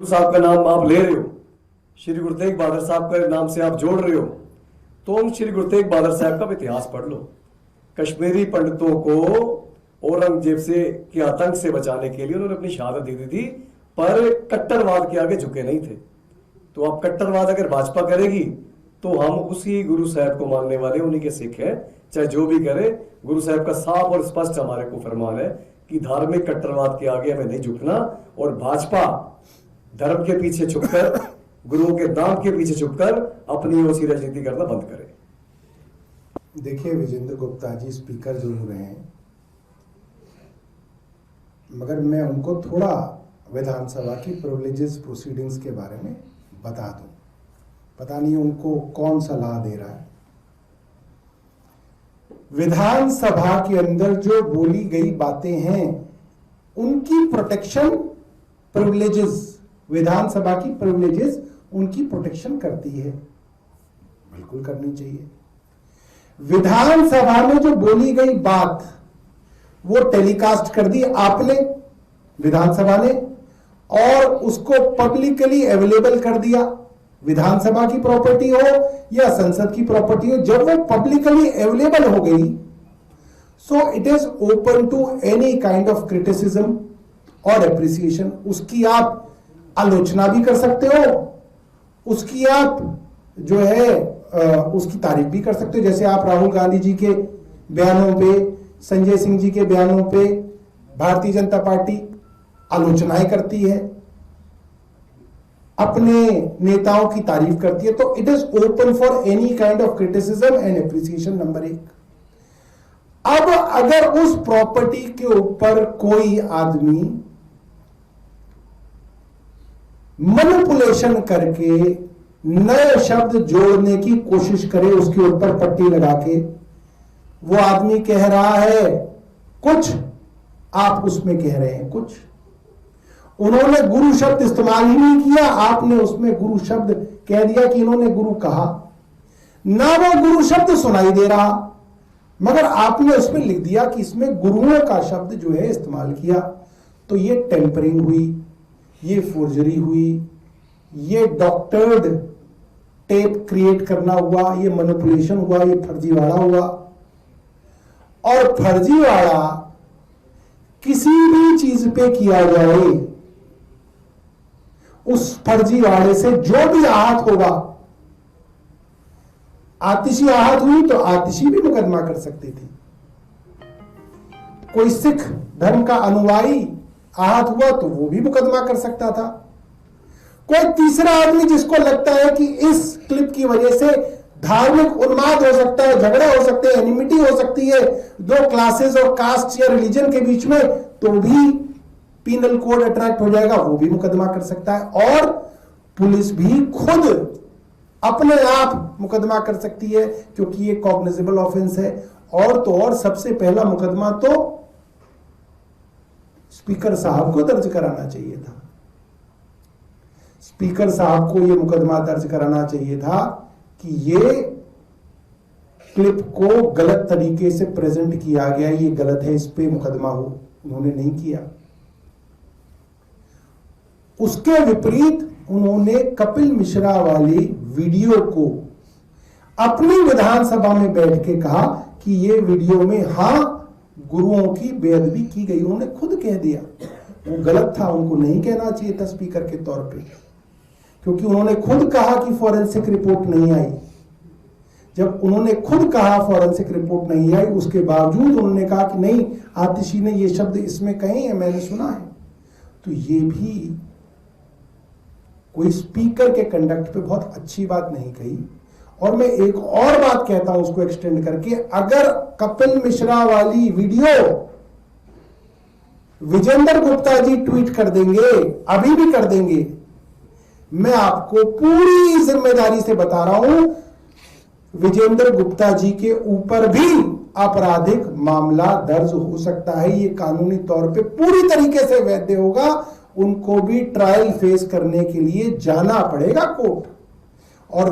साहब का नाम आप ले रहे हो, श्री गुरु तेग बहादुर साहब के नाम से आप जोड़ रहे हो, तो उन श्री गुरु तेग बहादुर साहब का इतिहास पढ़ लो। कश्मीरी पंडितों को औरंगजेब से के आतंक से बचाने के लिए उन्होंने अपनी शहादत दे दी थी, पर कट्टरवाद के आगे झुके नहीं थे। तो अब कट्टरवाद अगर भाजपा करेगी तो हम उसी गुरु साहब को मानने वाले, उन्हीं के सिख हैं, चाहे जो भी करे। गुरु साहब का साफ और स्पष्ट हमारे को फरमान है कि धार्मिक कट्टरवाद के आगे हमें नहीं झुकना, और भाजपा धर्म के पीछे छुपकर, गुरुओं के दाम के पीछे छुपकर अपनी ओसी राजनीति करना बंद करे। देखिए, विजेंद्र गुप्ता जी स्पीकर जरूर हैं, मगर मैं उनको थोड़ा विधानसभा की प्रिविलेजेस प्रोसीडिंग्स के बारे में बता दूं। पता नहीं उनको कौन सलाह दे रहा है। विधानसभा के अंदर जो बोली गई बातें हैं उनकी प्रोटेक्शन प्रिविलेजेस, विधानसभा की प्रिविलेजेस उनकी प्रोटेक्शन करती है, बिल्कुल करनी चाहिए। विधानसभा में जो बोली गई बात वो टेलीकास्ट कर दी आपने, विधानसभा ने, और उसको पब्लिकली अवेलेबल कर दिया। विधानसभा की प्रॉपर्टी हो या संसद की प्रॉपर्टी हो, जब वो पब्लिकली अवेलेबल हो गई, so it is open to any kind of criticism और एप्रिसिएशन। उसकी आप आलोचना भी कर सकते हो, उसकी आप जो है उसकी तारीफ भी कर सकते हो। जैसे आप राहुल गांधी जी के बयानों पे, संजय सिंह जी के बयानों पे भारतीय जनता पार्टी आलोचनाएं करती है, अपने नेताओं की तारीफ करती है। तो it is open for any kind of criticism and appreciation, number एक। अब अगर उस प्रॉपर्टी के ऊपर कोई आदमी मैनिपुलेशन करके नए शब्द जोड़ने की कोशिश करे, उसके ऊपर पट्टी लगा के, वो आदमी कह रहा है कुछ, आप उसमें कह रहे हैं कुछ। उन्होंने गुरु शब्द इस्तेमाल ही नहीं किया, आपने उसमें गुरु शब्द कह दिया कि इन्होंने गुरु कहा। ना वो गुरु शब्द सुनाई दे रहा, मगर आपने उसमें लिख दिया कि इसमें गुरुओं का शब्द जो है इस्तेमाल किया। तो ये टेम्परिंग हुई, ये फोर्जरी हुई, ये डॉक्टर्ड टेप क्रिएट करना हुआ, ये मैनिपुलेशन हुआ, ये फर्जीवाड़ा हुआ। और फर्जीवाड़ा किसी भी चीज पे किया जाए, उस फर्जीवाड़े से जो भी आहत होगा, आतिशी आहत हुई तो आतिशी भी मुकदमा कर सकती थी। कोई सिख धर्म का अनुयायी आहत हुआ तो वो भी मुकदमा कर सकता था। कोई तीसरा आदमी जिसको लगता है कि इस क्लिप की वजह से धार्मिक उन्माद हो सकता है, झगड़े हो सकते हैं, एनिमिटी हो सकती है दो क्लासेस और कास्ट या रिलीजन के बीच में, तो भी पीनल कोड अट्रैक्ट हो जाएगा, वो भी मुकदमा कर सकता है। और पुलिस भी खुद अपने आप मुकदमा कर सकती है, क्योंकि ये कॉग्निजेबल ऑफेंस है। और तो और सबसे पहला मुकदमा तो स्पीकर साहब को दर्ज कराना चाहिए था। स्पीकर साहब को यह मुकदमा दर्ज कराना चाहिए था कि ये क्लिप को गलत तरीके से प्रेजेंट किया गया, ये गलत है, इस पे मुकदमा हो। उन्होंने नहीं किया। उसके विपरीत उन्होंने कपिल मिश्रा वाली वीडियो को अपनी विधानसभा में बैठ के कहा कि ये वीडियो में हां गुरुओं की बेअदबी की गई। उन्होंने खुद कह दिया, वो गलत था, उनको नहीं कहना चाहिए था स्पीकर के तौर पे, क्योंकि उन्होंने खुद कहा कि फॉरेंसिक रिपोर्ट नहीं आई। जब उन्होंने खुद कहा फॉरेंसिक रिपोर्ट नहीं आई, उसके बावजूद उन्होंने कहा कि नहीं, आतिशी ने ये शब्द इसमें कहे हैं, मैंने सुना है। तो ये भी कोई स्पीकर के कंडक्ट पे बहुत अच्छी बात नहीं कही। और मैं एक और बात कहता हूं उसको एक्सटेंड करके, अगर कपिल मिश्रा वाली वीडियो विजेंद्र गुप्ता जी ट्वीट कर देंगे, अभी भी कर देंगे, मैं आपको पूरी जिम्मेदारी से बता रहा हूं, विजेंद्र गुप्ता जी के ऊपर भी आपराधिक मामला दर्ज हो सकता है। ये कानूनी तौर पे पूरी तरीके से वैध होगा। उनको भी ट्रायल फेस करने के लिए जाना पड़ेगा कोर्ट। और